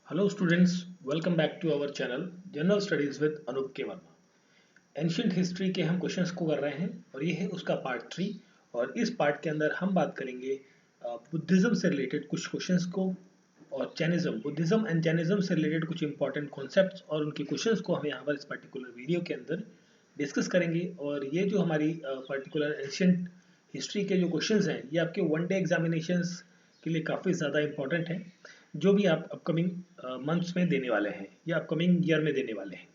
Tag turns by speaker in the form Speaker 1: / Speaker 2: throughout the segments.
Speaker 1: Hello students, welcome back to our channel General Studies with Anup K Verma. Ancient history के हम questions को कर रहे हैं और ये है उसका पार्ट 3। और इस पार्ट के अंदर हम बात करेंगे बुद्धिज्म से रिलेटेड कुछ क्वेश्चंस को और जैनिज्म, बुद्धिज्म एंड जैनिज्म से रिलेटेड कुछ इंपॉर्टेंट कॉन्सेप्ट्स और उनके क्वेश्चंस को हम यहाँ पर इस पर्टिकुलर वीडियो के अंदर डिस्कस करेंगे। और ये जो हमारी पर्टिकुलर एंशियंट हिस्ट्री के जो क्वेश्चंस हैं ये आपके वन डे एग्जामिनेशंस के लिए काफ़ी ज़्यादा इंपॉर्टेंट है, जो भी आप अपकमिंग मंथ्स में देने वाले हैं या अपकमिंग ईयर में देने वाले हैं।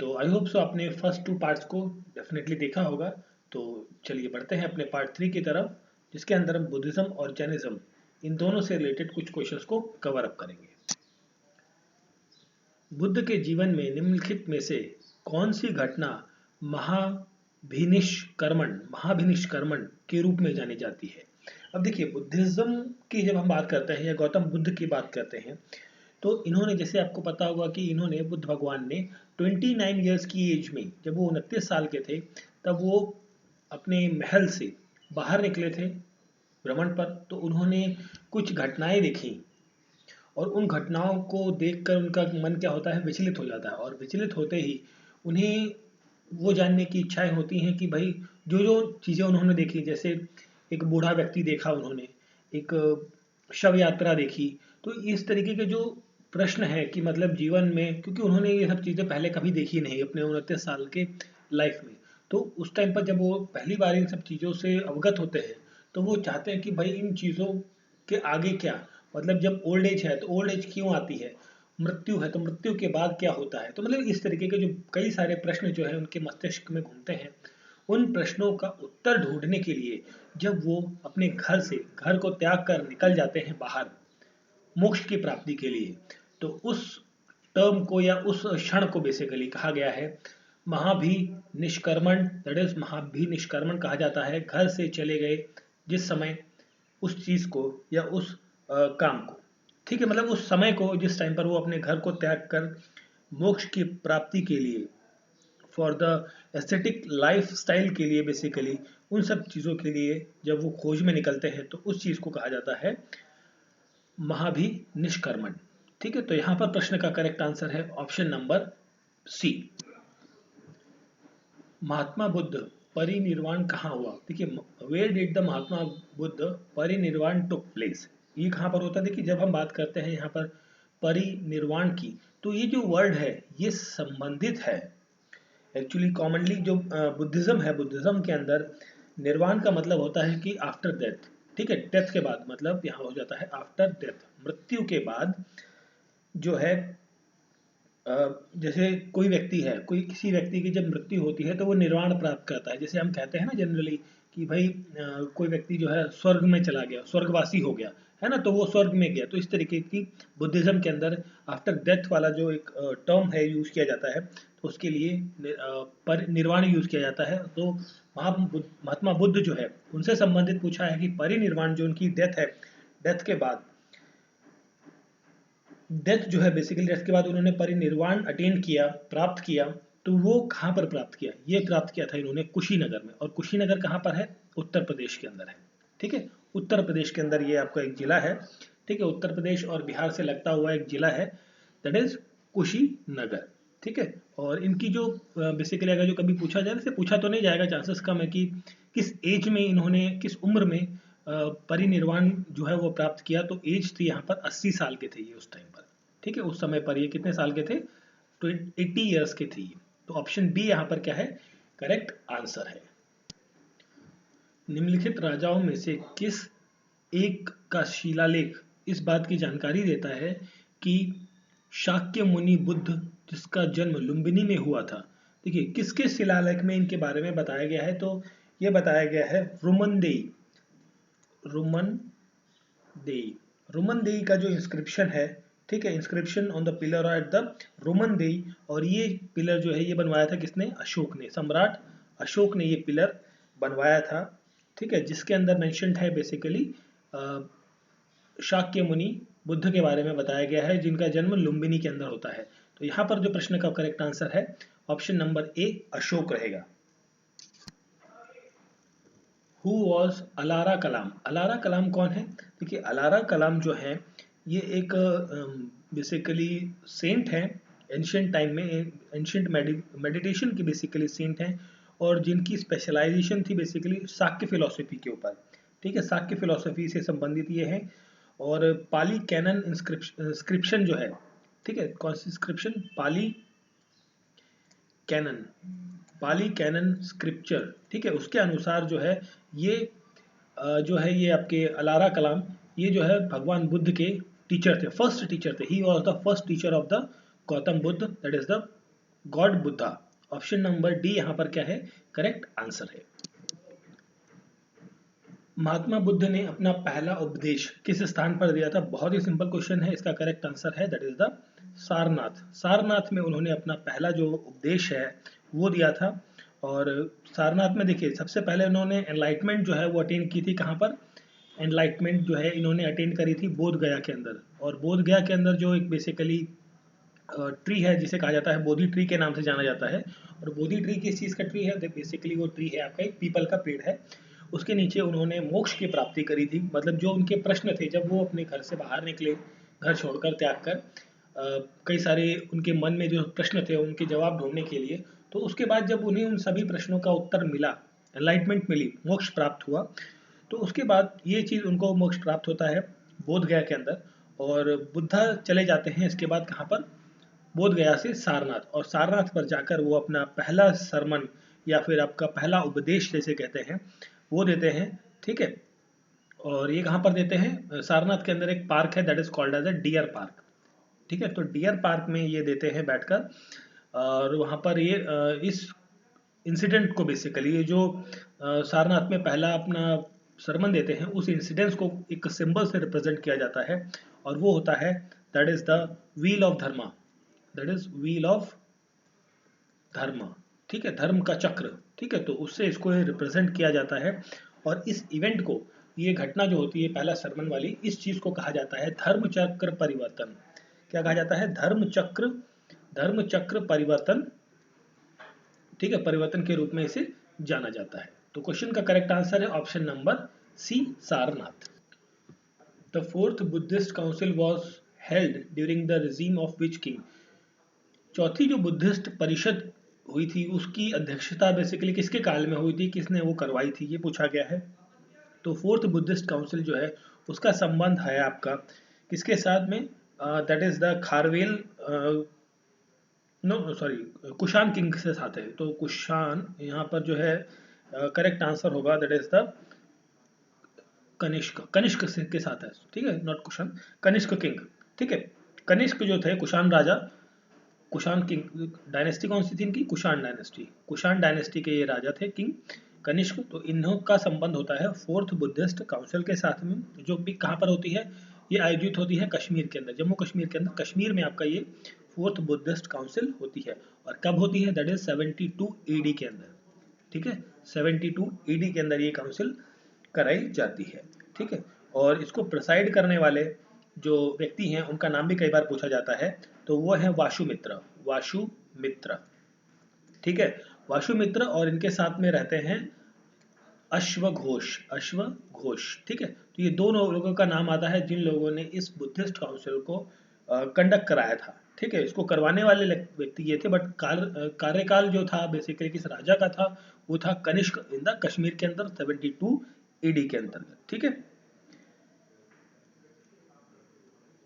Speaker 1: तो आई होप सो आपने फर्स्ट 2 पार्ट्स को डेफिनेटली देखा होगा। तो चलिए बढ़ते हैं अपने पार्ट 3 की तरफ, जिसके अंदर हम बुद्धिज्म और जैनिज्म इन दोनों से रिलेटेड कुछ क्वेश्चंस को कवर अप करेंगे। बुद्ध के जीवन में निम्नलिखित में से कौन सी घटना महाभिनिष्कर्मण के रूप में जानी जाती है? अब देखिए, बुद्धिज्म की जब हम बात करते हैं या गौतम बुद्ध की बात करते हैं तो इन्होंने, जैसे आपको पता होगा कि इन्होंने, बुद्ध भगवान ने 29 ईयर्स की एज में, जब वो 29 साल के थे, तब वो अपने महल से बाहर निकले थे भ्रमण पर। तो उन्होंने कुछ घटनाएं देखी और उन घटनाओं को देखकर उनका मन क्या होता है, विचलित हो जाता है। और विचलित होते ही उन्हें वो जानने की इच्छाएं होती हैं कि भाई जो जो चीज़ें उन्होंने देखी, जैसे एक बूढ़ा व्यक्ति देखा उन्होंने, एक शव यात्रा देखी। तो इस तरीके के जो प्रश्न है कि मतलब जीवन में, क्योंकि उन्होंने ये सब चीज़ें पहले कभी देखी नहीं अपने 29 साल के लाइफ में, तो उस टाइम पर जब वो पहली बार इन सब चीज़ों से अवगत होते हैं तो वो चाहते हैं कि भाई इन चीज़ों के आगे क्या, मतलब जब ओल्ड एज है तो ओल्ड एज क्यों आती है, मृत्यु है तो मृत्यु के बाद क्या होता है। तो मतलब इस तरीके के जो कई सारे प्रश्न जो है उनके मस्तिष्क में घूमते हैं। उन प्रश्नों का उत्तर ढूंढने के लिए जब वो अपने घर को त्याग कर निकल जाते हैं बाहर मोक्ष की प्राप्ति के लिए, तो उस टर्म को या उस क्षण को बेसिकली कहा गया है महाभिनिष्कर्मण। दैट इज महाभिनिष्कर्मण कहा जाता है, घर से चले गए जिस समय उस चीज को या उस काम को, ठीक है, मतलब उस समय को जिस टाइम पर वो अपने घर को त्याग कर मोक्ष की प्राप्ति के लिए, for the aesthetic life style के लिए, बेसिकली उन सब चीज़ों के लिए जब वो खोज में निकलते हैं तो उस चीज़ को कहा जाता है महाभिनिष्कर्मण। ठीक है, तो यहां पर प्रश्न का करेक्ट आंसर है option number C. Mahatma Buddha परिनिर्वाण कहाँ हुआ? देखिए, where did the Mahatma Buddha parinirvana took place, ये कहाँ पर होता है? देखिए, जब हम बात करते हैं यहाँ पर परिनिर्वाण की, तो ये जो वर्ड है ये संबंधित है एक्चुअली कॉमनली जो बुद्धिज्म है, बुद्धिज्म के अंदर निर्वाण का मतलब होता है कि आफ्टर डेथ। ठीक है, डेथ के बाद, मतलब यहाँ हो जाता है आफ्टर डेथ, मृत्यु के बाद जो है जैसे कोई व्यक्ति है, कोई किसी व्यक्ति की जब मृत्यु होती है तो वो निर्वाण प्राप्त करता है। जैसे हम कहते हैं ना जनरली कि भाई कोई व्यक्ति जो है स्वर्ग में चला गया, स्वर्गवासी हो गया, है ना, तो वो स्वर्ग में गया। तो इस तरीके की बुद्धिज्म के अंदर आफ्टर डेथ वाला जो एक टर्म है यूज किया जाता है, तो उसके लिए पर निर्वाण यूज किया जाता है। तो महात्मा बुद्ध जो है उनसे संबंधित पूछा है कि परिनिर्वाण जो उनकी डेथ है, डेथ के बाद, डेथ जो है बेसिकली डेथ के बाद उन्होंने परिनिर्वाण अटेन किया, प्राप्त किया, तो वो कहाँ पर प्राप्त किया? ये प्राप्त किया था इन्होंने कुशीनगर में। और कुशीनगर कहाँ पर है? उत्तर प्रदेश के अंदर है। ठीक है, उत्तर प्रदेश के अंदर ये आपका एक जिला है। ठीक है, उत्तर प्रदेश और बिहार से लगता हुआ एक जिला है, दैट इज कुशीनगर। ठीक है, और इनकी जो बेसिकली अगर जो कभी पूछा जाए, वैसे पूछा तो नहीं जाएगा, चांसेस कम है कि किस एज में इन्होंने, किस उम्र में परिनिर्वाण जो है वो प्राप्त किया। तो एज थी यहाँ पर 80 साल के थे ये उस टाइम पर। ठीक है, उस समय पर ये कितने साल के थे? तो 80 ईयर्स के थे ये। तो ऑप्शन बी यहाँ पर क्या है? करेक्ट आंसर है। निम्नलिखित राजाओं में से किस एक का शिलालेख इस बात की जानकारी देता है कि शाक्य मुनि बुद्ध, जिसका जन्म लुम्बिनी में हुआ था? देखिए, किसके शिलालेख में इनके बारे में बताया गया है? तो ये बताया गया है रुमनदेई, रुमनदेई, रुमनदेई का जो इंस्क्रिप्शन है, ठीक है, inscription on the pillar at the Rummindei. और ये पिलर जो है ये बनवाया था किसने? अशोक ने, सम्राट अशोक ने ये पिलर बनवाया था। ठीक है, जिसके अंदर मेंशन्ड है बेसिकली शाक्य मुनि बुद्ध के बारे में बताया गया है, जिनका जन्म लुम्बिनी के अंदर होता है। तो यहाँ पर जो प्रश्न का करेक्ट आंसर है ऑप्शन नंबर ए, अशोक रहेगा। Who was Alara Kalama? अलारा कलाम कौन है? देखिए, अलारा कलाम जो है ये एक बेसिकली सेंट है, एंशियंट टाइम में, एंशियंट मेडिटेशन की बेसिकली सेंट हैं, और जिनकी स्पेशलाइजेशन थी बेसिकली शाक्य फिलोसफी के ऊपर। ठीक है, शाक्य फिलोसफी से संबंधित ये हैं। और पाली कैनन इंस्क्रिप्शन जो है, ठीक है, कौन सी इंस्क्रिप्शन? कैनन पाली कैनन स्क्रिप्चर, ठीक है, उसके अनुसार जो है ये जो है ये आपके अलारा कलाम, ये जो है भगवान बुद्ध के टीचर थे, फर्स्ट टीचर थे। He was the first teacher of the Gautam Buddha, that is the God Buddha. Option number D यहाँ पर क्या है? करेक्ट आंसर है। महात्मा बुद्ध ने अपना पहला उपदेश किस स्थान पर दिया था? बहुत ही सिंपल क्वेश्चन है, इसका करेक्ट आंसर है that is the Sarnath. Sarnath में उन्होंने अपना पहला जो उपदेश है वो दिया था। और सारनाथ में देखिए, सबसे पहले उन्होंने एनलाइटमेंट जो है वो अटेन की थी। कहाँ पर एनलाइटमेंट जो है इन्होंने अटेन करी थी? बोध गया के अंदर। और बोध गया के अंदर जो एक बेसिकली ट्री है जिसे कहा जाता है बोधि ट्री के नाम से जाना जाता है। और बोधि ट्री किस चीज़ का ट्री है? बेसिकली वो ट्री है आपका एक पीपल का पेड़ है। उसके नीचे उन्होंने मोक्ष की प्राप्ति करी थी। मतलब जो उनके प्रश्न थे जब वो अपने घर से बाहर निकले, घर छोड़कर, त्याग कर, कई सारे उनके मन में जो प्रश्न थे उनके जवाब ढूंढने के लिए, तो उसके बाद जब उन्हें उन सभी प्रश्नों का उत्तर मिला, एनलाइटमेंट मिली, मोक्ष प्राप्त हुआ, तो उसके बाद ये चीज़ उनको मोक्ष प्राप्त होता है बोध गया के अंदर। और बुद्धा चले जाते हैं इसके बाद कहाँ पर? बोध गया से सारनाथ। और सारनाथ पर जाकर वो अपना पहला सरमन या फिर आपका पहला उपदेश जैसे कहते हैं वो देते हैं। ठीक है, और ये कहाँ पर देते हैं? सारनाथ के अंदर एक पार्क है that is called as a deer park. ठीक है, तो डियर पार्क में ये देते हैं बैठकर। और वहाँ पर ये इस इंसिडेंट को बेसिकली, ये जो सारनाथ में पहला अपना सरमन देते हैं, उस इंसिडेंट्स को एक सिंबल से रिप्रेजेंट किया जाता है। और वो होता है that is the wheel of Dharma, that is wheel of धर्म। ठीक है, धर्म का चक्र। ठीक है, तो उससे इसको रिप्रेजेंट किया जाता है। और इस इवेंट को, ये घटना जो होती है पहला सरमन वाली, इस चीज को कहा जाता है धर्म चक्र परिवर्तन। क्या कहा जाता है? धर्म चक्र परिवर्तन। ठीक है, परिवर्तन के रूप में इसे जाना जाता है। तो क्वेश्चन का करेक्ट आंसर है option number C, Sarnath. The fourth Buddhist council was held during the regime of which king? चौथी जो बुद्धिस्ट परिषद हुई थी उसकी अध्यक्षता बेसिकली किसके काल में हुई थी? किसने वो करवाई थी? ये पूछा गया है। तो फोर्थ बुद्धिस्ट काउंसिल जो है उसका संबंध है आपका किसके साथ में? That is the Kharavela, no sorry, Kushan king से साथ है। तो कुशान यहाँ पर जो है करेक्ट आंसर होगा that is the Kanishka. Kanishka के साथ है, ठीक है, नॉट कुशान, कनिष्क किंग। ठीक है, कनिष्क जो थे कुशान राजा, कुशान किंग डायनेस्टी कौन सी थी इनकी? कुशान डायनेस्टी। कुशान डायनेस्टी के ये राजा थे, किंग कनिष्क। तो इन्हों का संबंध होता है फोर्थ बुद्धिस्ट काउंसिल के साथ में, जो भी कहाँ पर होती है? ये आयोजित होती है कश्मीर के अंदर, जम्मू कश्मीर के अंदर। कश्मीर में आपका ये फोर्थ बुद्धिस्ट काउंसिल होती है। और कब होती है? दैट इज 72 AD के अंदर। ठीक है, 72 AD के अंदर ये काउंसिल कराई जाती है। ठीक है, और इसको प्रिसाइड करने वाले जो व्यक्ति हैं उनका नाम भी कई बार पूछा जाता है। तो वो है वाशुमित्र। वाशुमित्र, ठीक है, वाशुमित्र। और इनके साथ में रहते हैं अश्वघोष। अश्वघोष, ठीक है। तो ये दो लोगों का नाम आता है जिन लोगों ने इस बुद्धिस्ट काउंसिल को कंडक्ट कराया था। ठीक है, इसको करवाने वाले व्यक्ति ये थे, बट कार्यकाल जो था बेसिकली किस राजा का था? वो था कनिष्क इन द कश्मीर के अंदर 72 AD के अंतर्गत। ठीक है,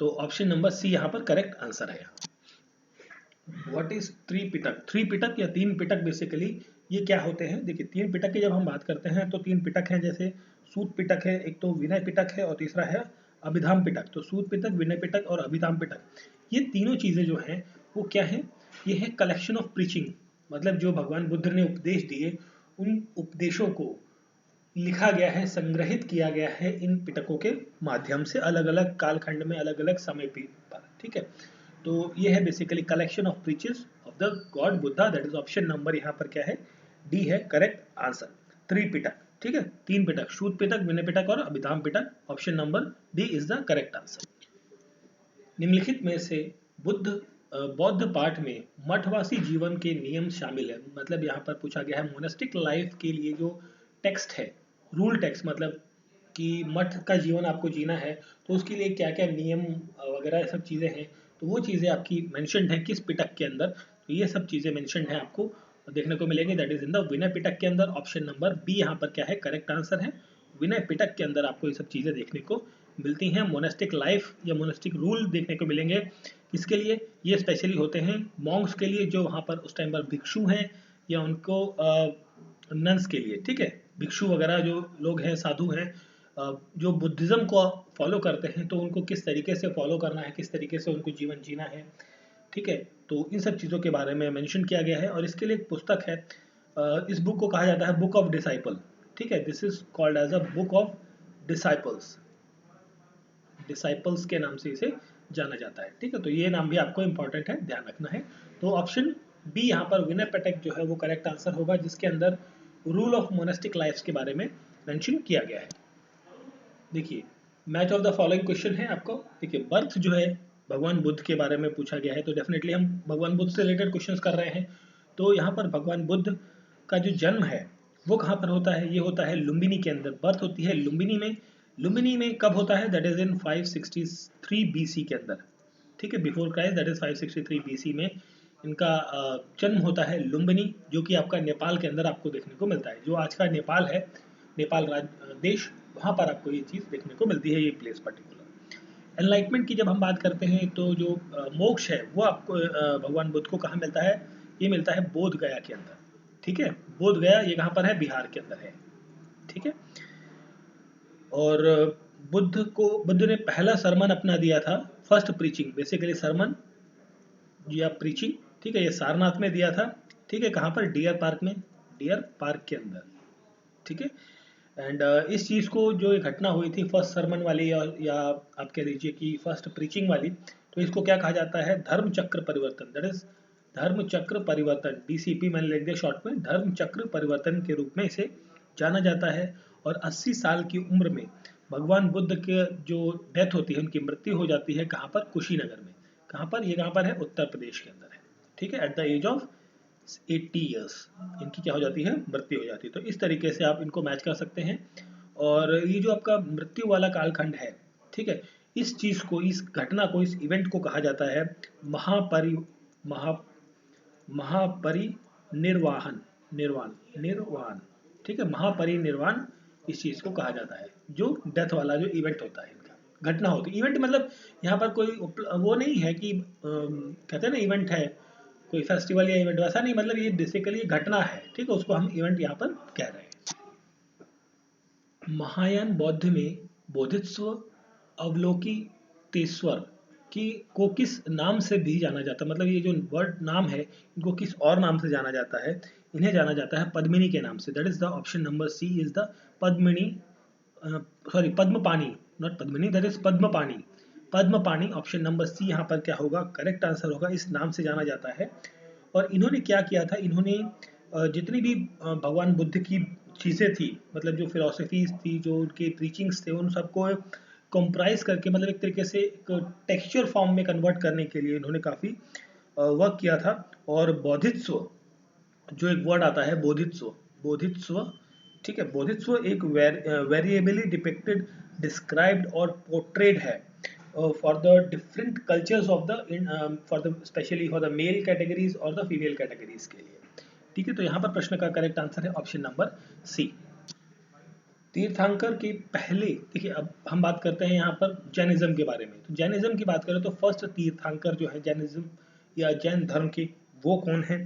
Speaker 1: तो ऑप्शन नंबर सी यहाँ पर करेक्ट आंसर है। What is Tripitaka? त्रिपिटक या तीन पिटक बेसिकली ये क्या होते हैं? देखिए, तीन पिटक की जब हम बात करते हैं तो तीन पिटक हैं, जैसे सूत पिटक है, एक तो विनय पिटक है, और तीसरा है अभिधाम पिटक। तो सूत पिटक, विनय पिटक और अभिधाम पिटक, ये तीनों चीजें जो हैं वो क्या है? ये है कलेक्शन ऑफ प्रीचिंग। मतलब जो भगवान बुद्ध ने उपदेश दिए, उन उपदेशों को लिखा गया है, संग्रहित किया गया है इन पिटकों के माध्यम से, अलग अलग कालखंड में, अलग अलग समय पर। ठीक है, तो ये है basically collection of preaches of the God Buddha, that is option number यहाँ पर क्या है? डी है करेक्ट आंसर। त्रिपिटक, ठीक है, तीन पिटक, सूत पिटक, विनय पिटक और Abhidhamma Pitaka. Option number D is the correct answer. निम्नलिखित में से बौद्ध पाठ में मठवासी जीवन के नियम शामिल है। मतलब यहाँ पर पूछा गया है मोनेस्टिक लाइफ के लिए जो टेक्स्ट है, रूल टेक्स्ट, मतलब कि मठ का जीवन आपको जीना है तो उसके लिए क्या क्या नियम वगैरह सब चीज़ें हैं, तो वो चीज़ें आपकी मेंशन्ड है किस पिटक के अंदर, तो ये सब चीज़ें मेंशन्ड है आपको देखने को मिलेंगे, that is in the Vinaya Pitaka के अंदर। ऑप्शन नंबर बी यहाँ पर क्या है करेक्ट आंसर है, विनय पिटक के अंदर आपको ये सब चीज़ें देखने को मिलती हैं। मोनेस्टिक लाइफ या मोनेस्टिक रूल देखने को मिलेंगे, इसके लिए ये स्पेशली होते हैं मॉन्क्स के लिए जो वहाँ पर उस टाइम पर भिक्षु हैं या उनको नन्स के लिए, ठीक है, भिक्षु वगैरह जो लोग हैं साधु हैं जो बुद्धिज़्म को फॉलो करते हैं, तो उनको किस तरीके से फॉलो करना है, किस तरीके से उनको जीवन जीना है, ठीक है, तो इन सब चीज़ों के बारे में मेंशन किया गया है। और इसके लिए एक पुस्तक है, इस बुक को कहा जाता है बुक ऑफ डिसाइपल, ठीक है, this is called as a book of disciples, disciples के नाम से इसे जाना जाता है, ठीक है, तो ये नाम भी आपको इंपॉर्टेंट है, ध्यान रखना है। तो ऑप्शन बी यहाँ पर विनय पिटक जो है वो करेक्ट आंसर होगा, जिसके अंदर रूल ऑफ मोनेस्टिक लाइफ के बारे में मेंशन किया गया है। देखिए match of the following question है आपको, देखिए बर्थ जो है भगवान बुद्ध के बारे में पूछा गया है, तो डेफिनेटली हम भगवान बुद्ध से रिलेटेड क्वेश्चंस कर रहे हैं। तो यहाँ पर भगवान बुद्ध का जो जन्म है वो कहाँ पर होता है, ये होता है लुम्बिनी के अंदर, बर्थ होती है लुम्बिनी में। लुम्बिनी में कब होता है, दैट इज इन 563 BC के अंदर, ठीक है, before Christ, that is 563 BC में इनका जन्म होता है लुम्बिनी, जो कि आपका नेपाल के अंदर आपको देखने को मिलता है, जो आज का नेपाल है, नेपाल देश, वहाँ पर आपको ये चीज़ देखने को मिलती है, ये प्लेस पर्टिकुलर। एनलाइटमेंट की जब हम बात करते हैं तो जो मोक्ष है वो आपको भगवान बुद्ध को कहाँ मिलता है, ये मिलता है बोध गया के अंदर, ठीक है, बोध गया ये कहाँ पर है, बिहार के अंदर है, ठीक है। और बुद्ध ने पहला सरमन अपना दिया था, फर्स्ट प्रीचिंग, बेसिकली सरमन या प्रीचिंग, ठीक है, ये सारनाथ में दिया था, ठीक है, कहाँ पर, डियर पार्क में, डियर पार्क के अंदर, ठीक है। एंड इस चीज़ को जो एक घटना हुई थी फर्स्ट सरमन वाली या आप कह लीजिए कि फर्स्ट प्रीचिंग वाली, तो इसको क्या कहा जाता है, धर्म चक्र परिवर्तन, दैट इज धर्म चक्र परिवर्तन, DCP मैंने लिख दिया शॉर्ट में, धर्म चक्र परिवर्तन के रूप में इसे जाना जाता है। और 80 साल की उम्र में भगवान बुद्ध के जो डेथ होती है, उनकी मृत्यु हो जाती है कहाँ पर, कुशीनगर में, कहाँ पर, ये कहाँ पर है, उत्तर प्रदेश के अंदर है, ठीक है, at the age of 80 years इनकी क्या हो जाती है, मृत्यु हो जाती है। तो इस तरीके से आप इनको मैच कर सकते हैं। और ये जो आपका मृत्यु वाला कालखंड है, ठीक है, इस चीज़ को, इस घटना को, इस इवेंट को कहा जाता है महा महापरिनिर्वाण, निर्वाण, ठीक है, महापरिनिर्वाण इस चीज़ को कहा जाता है, जो डेथ वाला जो इवेंट होता है, इनका घटना होती है। इवेंट मतलब यहाँ पर कोई वो नहीं है कि कहते हैं ना इवेंट है कोई फेस्टिवल या इवेंट, वैसा नहीं, मतलब ये बेसिकली घटना है, ठीक है, उसको हम इवेंट यहाँ पर कह रहे हैं। महायान बौद्ध में बोधित्व अवलोकितेश्वर की को किस नाम से भी जाना जाता है, मतलब ये जो वर्ड नाम है इनको किस और नाम से जाना जाता है, इन्हें जाना जाता है पद्मिनी के नाम से, that is the option number C is the Padmini, sorry Padmapani, not Padmini, that is Padmapani, Padmapani, option number C यहाँ पर क्या होगा, करेक्ट आंसर होगा, इस नाम से जाना जाता है। और इन्होंने क्या किया था, इन्होंने जितनी भी भगवान बुद्ध की चीज़ें थी, मतलब जो फिलोसफीज थी, जो उनके प्रीचिंग्स थे, उन सबको कंप्राइज करके, मतलब एक तरीके से एक टेक्सचर फॉर्म में कन्वर्ट करने के लिए इन्होंने काफ़ी वर्क किया था। और बोधित्व जो एक वर्ड आता है, बोधित्व, ठीक है, बोधित्व एक वेरिएबली डिपिक्टेड, डिस्क्राइब्ड और पोर्ट्रेड है for the different cultures of the for the specially for the male categories और द फीमेल कैटेगरीज के लिए, ठीक है। तो यहाँ पर प्रश्न का करेक्ट आंसर है ऑप्शन नंबर सी। तीर्थंकर के पहले, देखिए अब हम बात करते हैं यहाँ पर जैनिज्म के बारे में, तो जैनिज्म की बात करें तो फर्स्ट तीर्थंकर जो है जैनिज्म या जैन धर्म के, वो कौन है,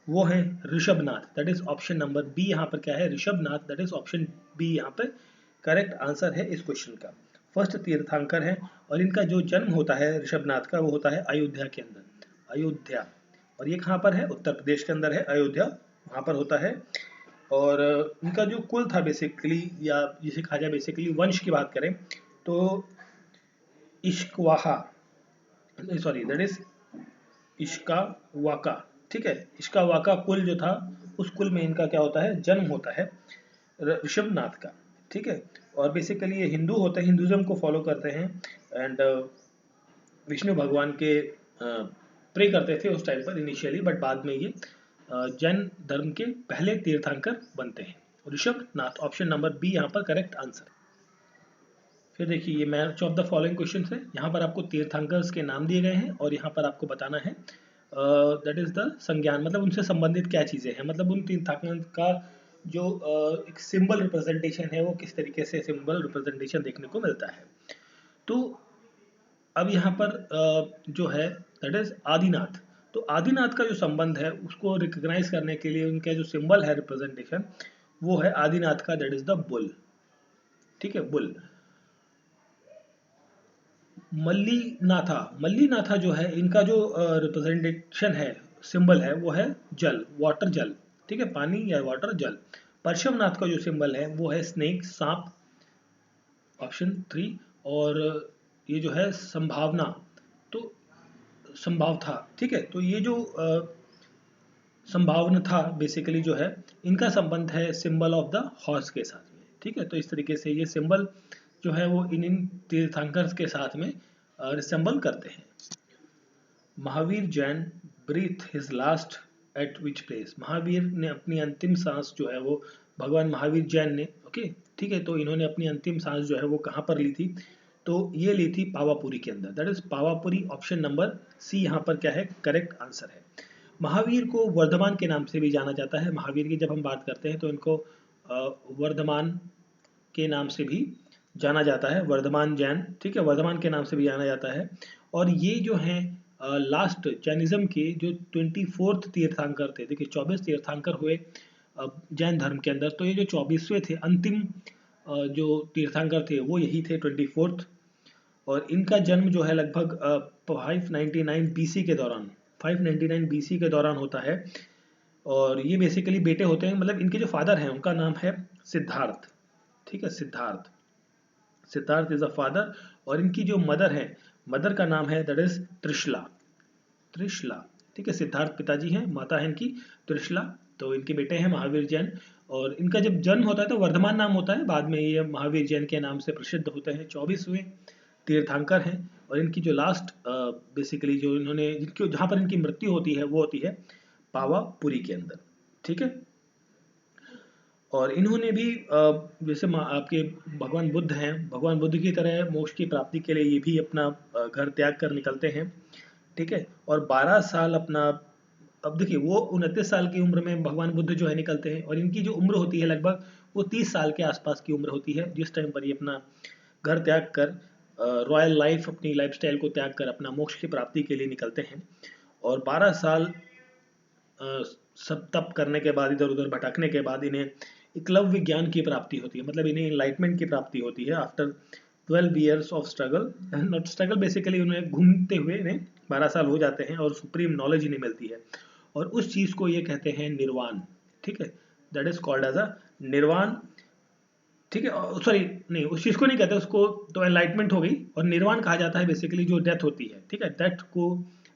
Speaker 1: वो है Rishabhanatha, that is option number B, यहाँ पर क्या है, Rishabhanatha, that is option B यहाँ पर करेक्ट आंसर है इस क्वेश्चन का, फर्स्ट तीर्थंकर है। और इनका जो जन्म होता है ऋषभनाथ का, वो होता है अयोध्या के अंदर, अयोध्या, और ये कहाँ पर है, उत्तर प्रदेश के अंदर है अयोध्या, वहाँ पर होता है। और उनका जो कुल था बेसिकली, या जिसे कहा जाए बेसिकली वंश की बात करें तो इश्कवाहा, सॉरी दैट इज इश्कावाका, ठीक है, इश्कावाका कुल जो था, उस कुल में इनका क्या होता है, जन्म होता है ऋषभनाथ का, ठीक है। और बेसिकली ये हिंदू होते हैं, हिंदुज्म को फॉलो करते हैं, एंड विष्णु भगवान के प्रे करते थे उस टाइम पर इनिशियली, बट बाद में ये जैन धर्म के पहले तीर्थंकर बनते हैं। ऋषभनाथ, ऑप्शन नंबर बी यहाँ पर करेक्ट आंसर। फिर देखिए ये match of the following question है। यहाँ पर आपको तीर्थंकर्स के नाम दिए गए हैं और यहाँ पर आपको बताना है दैट इज द संज्ञान, मतलब उनसे संबंधित क्या चीजें हैं, मतलब उन तीर्थंकर का जो एक सिंबल रिप्रेजेंटेशन है वो किस तरीके से सिंबल रिप्रेजेंटेशन देखने को मिलता है। तो अब यहाँ पर जो है दैट इज आदिनाथ। तो आदिनाथ का जो संबंध है उसको रिकॉग्नाइज करने के लिए उनका जो सिंबल है रिप्रेजेंटेशन वो है आदिनाथ का, दैट इज द बुल। ठीक है, बुल। मल्लीनाथा जो है इनका जो रिप्रेजेंटेशन है, सिंबल है, वो है जल, वाटर, जल। ठीक है, पानी या वाटर, जल। परशवनाथ का जो सिंबल है वो है स्नेक, सांप, ऑप्शन 3। और ये जो है संभावना, तो संभाव था। ठीक है, तो ये जो संभावना था बेसिकली जो है इनका संबंध है सिंबल ऑफ द हॉर्स के साथ में। ठीक है, तो इस तरीके से ये सिंबल जो है वो इन तीर्थंकर्स के साथ में रिसेंबल करते हैं। Mahavira Jain breathe his last at which place. Mahavira ने अपनी अंतिम सांस जो है वो, भगवान महावीर जैन ने, ओके ठीक है, तो इन्होंने अपनी अंतिम सांस जो है वो कहाँ पर ली थी, तो ये ली थी पावापुरी के अंदर, that is Pavapuri. Option number C यहाँ पर क्या है, करेक्ट आंसर है। महावीर को वर्धमान के नाम से भी जाना जाता है। महावीर की जब हम बात करते हैं तो इनको वर्धमान के नाम से भी जाना जाता है, वर्धमान जैन। ठीक है, वर्धमान के नाम से भी जाना जाता है। और ये जो हैं लास्ट जैनिज्म के जो 24th तीर्थंकर थे। देखिए 24 तीर्थंकर हुए जैन धर्म के अंदर, तो ये जो 24वें थे, अंतिम जो तीर्थंकर थे वो यही थे, 24th। और इनका जन्म जो है लगभग 599 बीसी के दौरान, 599 बीसी के दौरान होता है। और ये बेसिकली बेटे होते हैं, मतलब इनके जो फादर हैं उनका नाम है सिद्धार्थ। ठीक है, Siddharth, Siddharth is a father. और इनकी जो मदर है, मदर का नाम है दैट इज त्रिशला, त्रिशला। ठीक है, सिद्धार्थ पिताजी हैं, माता है इनकी त्रिशला। तो इनके बेटे हैं महावीर जैन। और इनका जब जन्म होता है तो वर्धमान नाम होता है, बाद में ये महावीर जैन के नाम से प्रसिद्ध होते हैं। 24वें तीर्थंकर हैं। और इनकी जो लास्ट बेसिकली जो इन्होंने, जिनकी जहाँ पर इनकी मृत्यु होती है वो होती है पावापुरी के अंदर। ठीक है, और इन्होंने भी जैसे आपके भगवान बुद्ध हैं, भगवान बुद्ध की तरह मोक्ष की प्राप्ति के लिए ये भी अपना घर त्याग कर निकलते हैं। ठीक है, और 12 साल अपना, अब देखिए वो 29 साल की उम्र में भगवान बुद्ध जो है निकलते हैं, और इनकी जो उम्र होती है लगभग वो 30 साल के आसपास की उम्र होती है, जिस टाइम पर ये अपना घर त्याग कर, रॉयल लाइफ, अपनी लाइफस्टाइल को त्याग कर अपना मोक्ष की प्राप्ति के लिए निकलते हैं। और 12 साल सब तप करने के बाद, इधर उधर भटकने के बाद इन्हें एकलव्य ज्ञान की प्राप्ति होती है, मतलब इन्हें इनलाइटमेंट की प्राप्ति होती है after 12 years of struggle, not struggle, basically उन्हें घूमते हुए इन्हें 12 साल हो जाते हैं और सुप्रीम नॉलेज इन्हें मिलती है। और उस चीज को ये कहते हैं निर्वाण। ठीक है, that is called as a nirvana. ठीक है, सॉरी नहीं, उस चीज को नहीं कहते, उसको तो एनलाइटमेंट हो गई। और निर्वाण कहा जाता है बेसिकली जो डेथ होती है। ठीक है, डेथ को,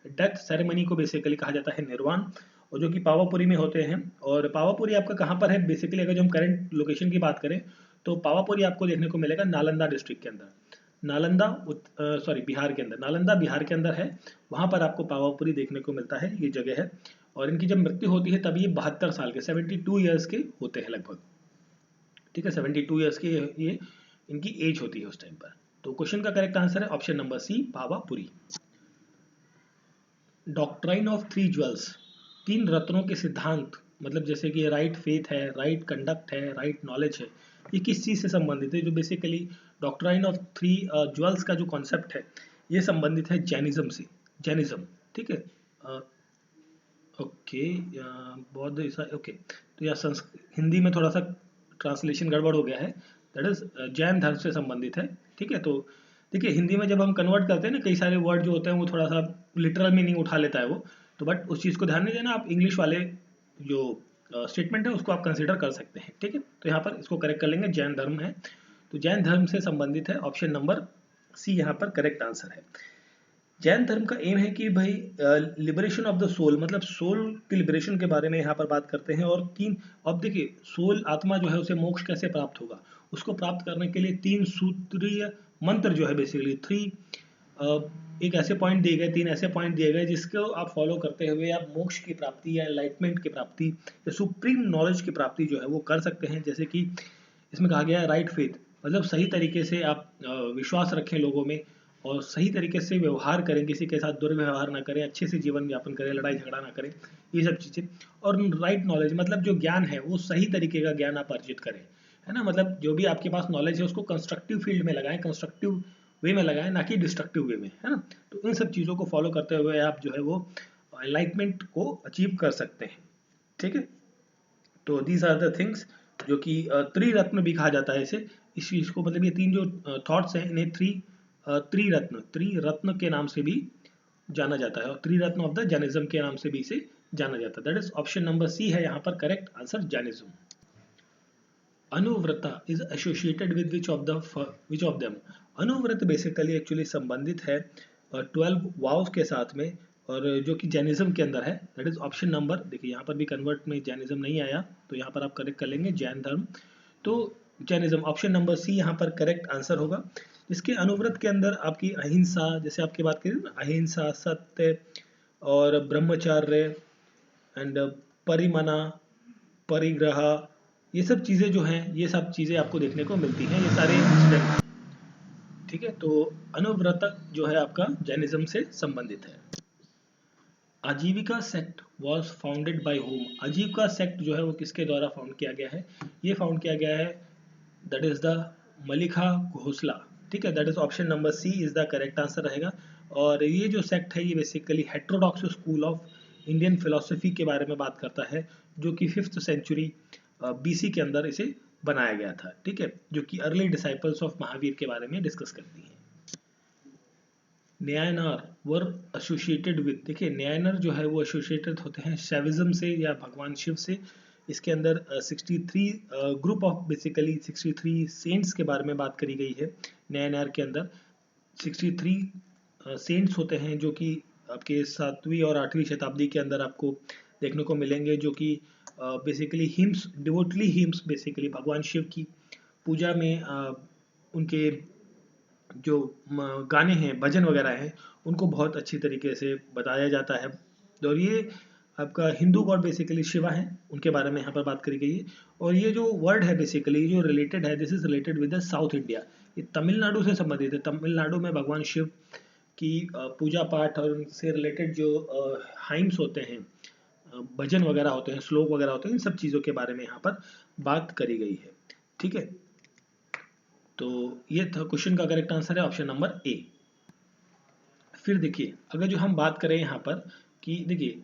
Speaker 1: डेथ सेरेमनी को बेसिकली कहा जाता है निर्वाण, और जो कि पावापुरी में होते हैं। और पावापुरी आपका कहाँ पर है बेसिकली, अगर जो हम करंट लोकेशन की बात करें तो पावापुरी आपको देखने को मिलेगा नालंदा डिस्ट्रिक्ट के अंदर, नालंदा सॉरी बिहार के अंदर, नालंदा बिहार के अंदर है। वहां पर आपको पावापुरी देखने को मिलता है, ये जगह है। और इनकी जब मृत्यु होती है तब ये 72 साल के, 72 ईयर्स के होते हैं लगभग। ठीक है, 72 ईयर्स की ये इनकी एज होती है उस टाइम पर। तो क्वेश्चन का करेक्ट आंसर है option number C, Pavapuri. Doctrine of 3 jewels, 3 रत्नों के सिद्धांत, मतलब जैसे कि राइट फेथ है, राइट कंडक्ट है, राइट नॉलेज है, ये किस चीज से संबंधित है? जो बेसिकली डॉक्ट्राइन ऑफ 3 ज्वेल्स का जो कॉन्सेप्ट है ये संबंधित है जैनिज्म से, जैनिज्म। ठीक है, ओके, बौद्ध ईसा, ओके, तो यह हिंदी में थोड़ा सा ट्रांसलेशन गड़बड़ हो गया है, दैट इज जैन धर्म से संबंधित है। ठीक है, तो देखिए हिंदी में जब हम कन्वर्ट करते हैं ना, कई सारे वर्ड जो होते हैं वो थोड़ा सा लिटरल मीनिंग उठा लेता है वो, तो बट उस चीज़ को ध्यान नहीं देना, आप इंग्लिश वाले जो स्टेटमेंट है उसको आप कंसिडर कर सकते हैं। ठीक है, तो यहाँ पर इसको करेक्ट कर लेंगे, जैन धर्म है, तो जैन धर्म से संबंधित है, ऑप्शन नंबर सी यहाँ पर करेक्ट आंसर है। जैन धर्म का एम है कि भाई लिबरेशन ऑफ द सोल, मतलब सोल की लिबरेशन के बारे में यहाँ पर बात करते हैं। और 3, अब देखिए सोल, आत्मा जो है उसे मोक्ष कैसे प्राप्त होगा, उसको प्राप्त करने के लिए 3 सूत्रीय मंत्र जो है बेसिकली 3 एक ऐसे पॉइंट दिए गए, 3 ऐसे पॉइंट दिए गए जिसको आप फॉलो करते हुए आप मोक्ष की प्राप्ति या एनलाइटमेंट की प्राप्ति या सुप्रीम नॉलेज की प्राप्ति जो है वो कर सकते हैं। जैसे कि इसमें कहा गया है राइट फेथ, मतलब सही तरीके से आप विश्वास रखें लोगों में और सही तरीके से व्यवहार करें, किसी के साथ दुर्व्यवहार ना करें, अच्छे से जीवन यापन करें, लड़ाई झगड़ा ना करें, ये सब चीज़ें। और राइट नॉलेज मतलब जो ज्ञान है वो सही तरीके का ज्ञान आप अर्जित करें, है ना। मतलब जो भी आपके पास नॉलेज है उसको कंस्ट्रक्टिव फील्ड में लगाएं, कंस्ट्रक्टिव वे में लगाएं, ना कि डिस्ट्रक्टिव वे में, है ना। तो इन सब चीज़ों को फॉलो करते हुए आप जो है वो एनलाइटमेंट को अचीव कर सकते हैं, ठीक है। तो दीज आर द थिंग्स जो कि त्रिरत्न भी कहा जाता है इसे, इस चीज को, मतलब ये तीन जो थॉट्स हैं इन्हें त्रिरत्न के नाम से भी जाना जाता है, और त्रिरत्न ऑफ द जैनिज्म के नाम से भी इसे जाना जाता है। That is option number C है यहाँ पर correct answer, Jainism. Anuvrata is associated with which of them. Anuvrat basically actually संबंधित है 12 वाव्स के साथ में, और जो कि जैनिज्म के अंदर है। दैट इज ऑप्शन नंबर, देखिए यहाँ पर भी कन्वर्ट में जैनिज्म नहीं आया, तो यहाँ पर आप करेक्ट कर लेंगे जैन धर्म। तो जैनिज्म ऑप्शन नंबर सी यहाँ पर करेक्ट आंसर होगा। इसके अनुव्रत के अंदर आपकी अहिंसा, जैसे आपकी बात करें ना, अहिंसा, सत्य और ब्रह्मचर्य एंड परिमना, परिग्रह, ये सब चीज़ें जो हैं, ये सब चीज़ें आपको देखने को मिलती हैं, ये सारे इंसिडेंट, ठीक है। तो अनुव्रत जो है आपका जैनिज्म से संबंधित है। आजीविका sect was founded by home. आजीविका सेक्ट जो है वो किसके द्वारा फाउंड किया गया है? ये फाउंड किया गया है, दैट इज द मलिका घोसला, ठीक है। That is option number C is the correct answer रहेगा। और ये जो सेक्ट है ये basically heterodox school of Indian philosophy के बारे में बात करता है, जो कि 5th सेंचुरी बीसी के अंदर इसे बनाया गया था, ठीक है, जो कि अर्ली डिसाइपल्स ऑफ महावीर के बारे में डिस्कस करती है। न्यायनार वर एसोसिएटेड विद, देखिए न्यायनर जो है वो एसोसिएटेड होते हैं शैविज्म से या भगवान शिव से। इसके अंदर 63 ग्रुप ऑफ बेसिकली 63 सेंट्स के बारे में बात करी गई है। न्यायनार के अंदर 63 सेंट्स होते हैं, जो कि आपके 7वीं और 8वीं शताब्दी के अंदर आपको देखने को मिलेंगे, जो कि basically hymns, devoutly hymns, basically भगवान शिव की पूजा में उनके जो गाने हैं, भजन वगैरह हैं, उनको बहुत अच्छी तरीके से बताया जाता है। और ये आपका हिंदू गॉड बेसिकली शिवा है, उनके बारे में यहाँ पर बात करी गई है। और ये जो वर्ड है बेसिकली जो रिलेटेड है, this is related with the south India, ये तमिलनाडु से संबंधित है। तमिलनाडु में भगवान शिव की पूजा पाठ और उनसे रिलेटेड जो हाइम्स होते हैं, भजन वगैरह होते हैं, श्लोक वगैरह होते हैं, इन सब चीज़ों के बारे में यहाँ पर बात करी गई है, ठीक है। तो ये था क्वेश्चन का करेक्ट आंसर है ऑप्शन नंबर ए। फिर देखिए अगर जो हम बात करें यहाँ पर कि देखिए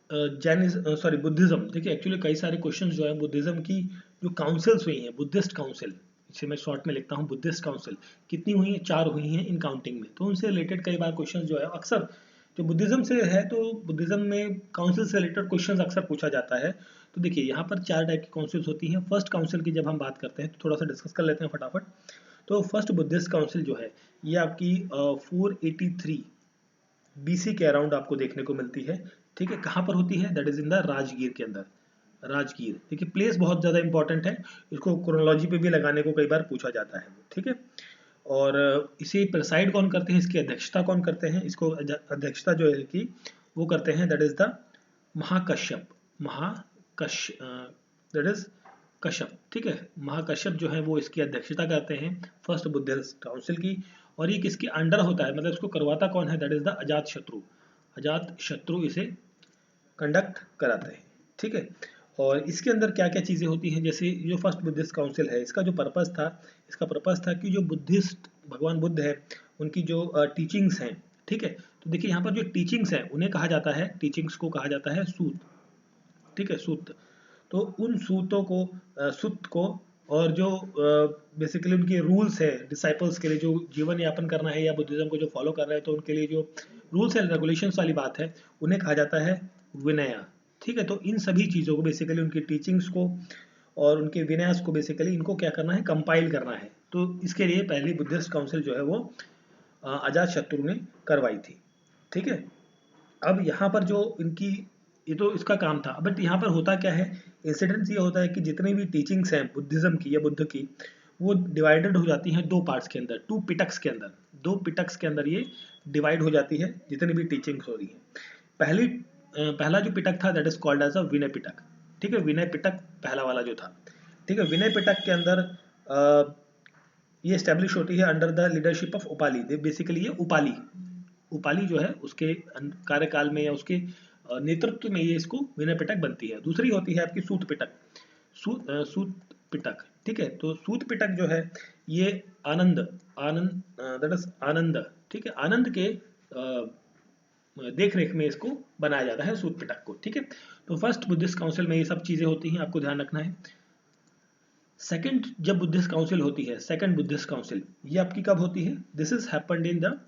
Speaker 1: बुद्धिज्म, देखिए एक्चुअली कई सारे क्वेश्चंस जो है बुद्धिज्म की जो काउंसिल्स हुई हैं, बुद्धिस्ट काउंसिल, इसे मैं शॉर्ट में लिखता हूँ बुद्धिस्ट काउंसिल, कितनी हुई हैं? 4 हुई हैं इन काउंटिंग में। तो उनसे रिलेटेड कई बार क्वेश्चन जो है अक्सर जो बुद्धिज्म से है, तो बुद्धिज्म में काउंसिल से रिलेटेड क्वेश्चन अक्सर पूछा जाता है। तो देखिए यहाँ पर 4 टाइप की काउंसिल्स होती हैं। फर्स्ट काउंसिल की जब हम बात करते हैं तो थोड़ा सा डिस्कस कर लेते हैं फटाफट। तो फर्स्ट बुद्धिस्ट काउंसिल जो है ये आपकी 483 बीसी के अराउंड आपको देखने को मिलती है, ठीक है। कहाँ पर होती है? That is in the Rajgir के अंदर। राजगीर, देखिए प्लेस बहुत ज़्यादा इंपॉर्टेंट है, इसको क्रोनोलॉजी पे भी लगाने को कई बार पूछा जाता है, ठीक है। और इसे प्रेसाइड कौन करते हैं, इसकी अध्यक्षता कौन करते हैं? इसको अध्यक्षता जो है कि वो करते हैं, that is the Mahakashyapa, that is Kashyapa, ठीक है। महाकश्यप जो है वो इसकी अध्यक्षता करते हैं फर्स्ट बुद्धिस्ट काउंसिल की। और ये किसके अंडर होता है, मतलब इसको करवाता कौन है? दैट इज द अजात शत्रु। अजात शत्रु इसे कंडक्ट कराते हैं, ठीक है। और इसके अंदर क्या क्या चीज़ें होती हैं, जैसे जो फर्स्ट बुद्धिस्ट काउंसिल है इसका जो पर्पस था, इसका पर्पस था कि जो बुद्धिस्ट भगवान बुद्ध है उनकी जो टीचिंग्स हैं, ठीक है। तो देखिए यहाँ पर जो टीचिंग्स हैं उन्हें कहा जाता है, टीचिंग्स को कहा जाता है सूत, ठीक है, सूत। तो उन सूतों को सूत को और जो बेसिकली उनके रूल्स है डिसाइपल्स के लिए जो जीवन यापन करना है या बुद्धिज्म को जो फॉलो कर रहे हैं, तो उनके लिए जो रूल्स एंड रेगुलेशंस वाली बात है उन्हें कहा जाता है विनय, ठीक है। तो इन सभी चीज़ों को बेसिकली उनकी टीचिंग्स को और उनके विनयस को बेसिकली इनको क्या करना है? कंपाइल करना है। तो इसके लिए पहली बुद्धिस्ट काउंसिल जो है वो अजात शत्रु ने करवाई थी, ठीक है। अब यहाँ पर जो इनकी, ये तो इसका काम था, बट यहाँ पर होता क्या है, इंसिडेंस ये होता है कि जितनी भी टीचिंग्स हैं बुद्धिज्म की या बुद्ध की, वो डिवाइडेड हो जाती हैं 2 पार्ट्स के अंदर, 2 पिटक्स के अंदर। 2 पिटक्स के अंदर ये डिवाइड हो जाती है जितनी भी टीचिंग्स हो रही हैं। पहला जो पिटक था that is called as a Vinaya Pitaka, ठीक है। विनय पिटक पहला वाला जो था, ठीक है। विनय पिटक के अंदर ये स्टैब्लिश होती है under the leadership of Upali. Basically ये उपाली जो है उसके कार्यकाल में या उसके नेतृत्व में ये इसको विनय पिटक बनती है। दूसरी होती है आपकी सूत पिटक। सूत पिटक, ठीक है। तो सूत पिटक जो है ये आनंद दैट इज आनंद, ठीक है, आनंद के देख रेख में इसको बनाया जाता है सूत पिटक को, ठीक है। तो फर्स्ट बुद्धिस्ट काउंसिल में ये सब चीजें होती हैं, आपको ध्यान रखना है। सेकंड जब बुद्धिस्ट काउंसिल होती है, सेकंड बुद्धिस्ट काउंसिल, ये आपकी कब होती है? This is happened in the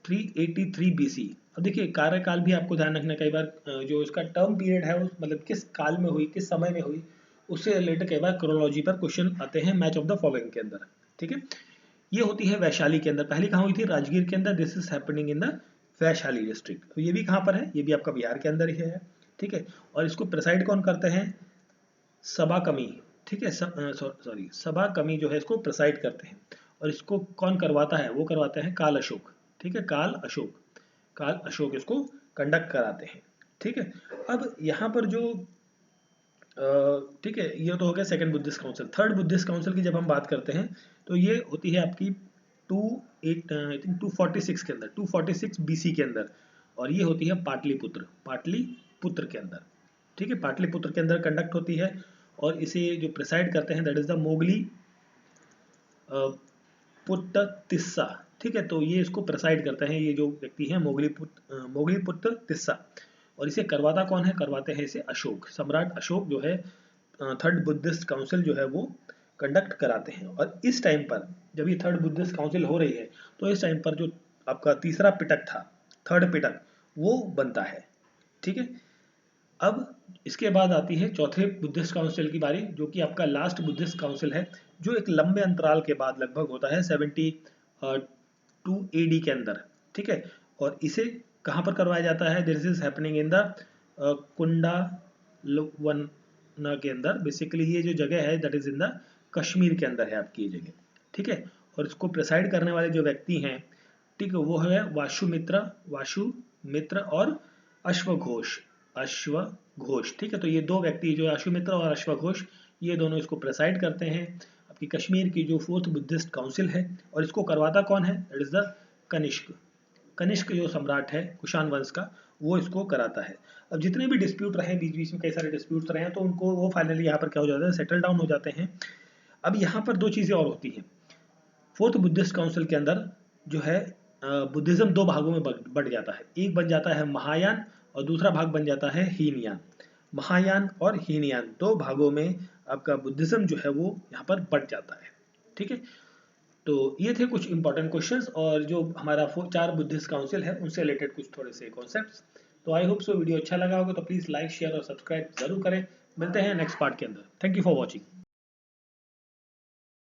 Speaker 1: 383 BC। अब देखिए कार्यकाल भी आपको ध्यान रखना, कई बार जो इसका टर्म पीरियड है उस मतलब किस काल में हुई, किस समय में हुई, उससे रिलेटेड कई बार क्रोनोलॉजी पर क्वेश्चन आते हैं मैच ऑफ द फॉलोइंग के अंदर, ठीक है। ये होती है वैशाली के अंदर। पहली कहाँ हुई थी? राजगीर के अंदर। This is happening in the Vaishali district. तो ये भी कहाँ पर है? ये भी आपका बिहार के अंदर ही है, ठीक है। और इसको प्रेसाइड कौन करते हैं? सभा कमी, ठीक है, सॉरी सभा कमी जो है इसको प्रेसाइड करते हैं। और इसको कौन करवाता है? वो करवाते हैं काल अशोक, ठीक है, काल अशोक इसको कंडक्ट कराते हैं, ठीक है। अब यहाँ पर जो ठीक है, ये तो हो गया second Buddhist council. Third Buddhist council की जब हम बात करते हैं तो ये होती है आपकी 246 के अंदर, 246 BC के अंदर। और ये होती है पाटलिपुत्र के अंदर, ठीक है, पाटलिपुत्र के अंदर कंडक्ट होती है। और इसे जो प्रिसाइड करते हैं दैट इज द मोगली पुट्ट-तिस्सा, ठीक है। तो ये इसको प्रिसाइड करते हैं, ये जो व्यक्ति है मोगली पुट्ट-तिस्सा। और इसे करवाता कौन है? करवाते हैं इसे अशोक, सम्राट अशोक जो है थर्ड बुद्धिस्ट काउंसिल जो है वो कंडक्ट कराते हैं। और इस टाइम पर जब ये थर्ड बुद्धिस्ट काउंसिल हो रही है तो इस टाइम पर जो आपका तीसरा पिटक था, थर्ड पिटक, वो बनता है, ठीक है। अब इसके बाद आती है चौथे बुद्धिस्ट काउंसिल की बारी, जो कि आपका लास्ट बुद्धिस्ट काउंसिल है, जो एक लंबे अंतराल के बाद लगभग होता है 72 AD के अंदर, ठीक है। और इसे कहाँ पर करवाया जाता है? This is happening in the Kundalvana के अंदर। बेसिकली ये जो जगह है that is in the Kashmir के अंदर है आपकी ये जगह, ठीक है। और इसको प्रिसाइड करने वाले जो व्यक्ति हैं, ठीक है, वो है वाशुमित्र और अश्वघोष, ठीक है। तो ये दो व्यक्ति जो अश्वमित्र और अश्वघोष, ये दोनों इसको प्रेसाइड करते हैं। आपकी कश्मीर की जो फोर्थ बुद्धिस्ट काउंसिल है, और इसको करवाता कौन है? इट इज द कनिष्क जो सम्राट है कुषाण वंश का, वो इसको कराता है। अब जितने भी डिस्प्यूट रहे, बीच बीच में कई सारे डिस्प्यूट्स रहे हैं, तो उनको वो फाइनली यहाँ पर क्या हो जाता है? सेटल डाउन हो जाते हैं। अब यहाँ पर दो चीजें और होती हैं। फोर्थ बुद्धिस्ट काउंसिल के अंदर जो है बुद्धिज्म दो भागों में बढ़ जाता है। एक बन जाता है महायान और दूसरा भाग बन जाता है हीनयान। महायान और हीनयान दो भागों में आपका बुद्धिज्म जो है वो यहाँ पर बढ़ जाता है, ठीक है। तो ये थे कुछ इंपॉर्टेंट क्वेश्चंस, और जो हमारा 4 बुद्धिस्ट काउंसिल है उनसे रिलेटेड कुछ थोड़े से कॉन्सेप्ट्स। तो आई होप सो वीडियो अच्छा लगा होगा, तो प्लीज लाइक, शेयर और सब्सक्राइब जरूर करें। मिलते हैं नेक्स्ट पार्ट के अंदर। Thank you for watching.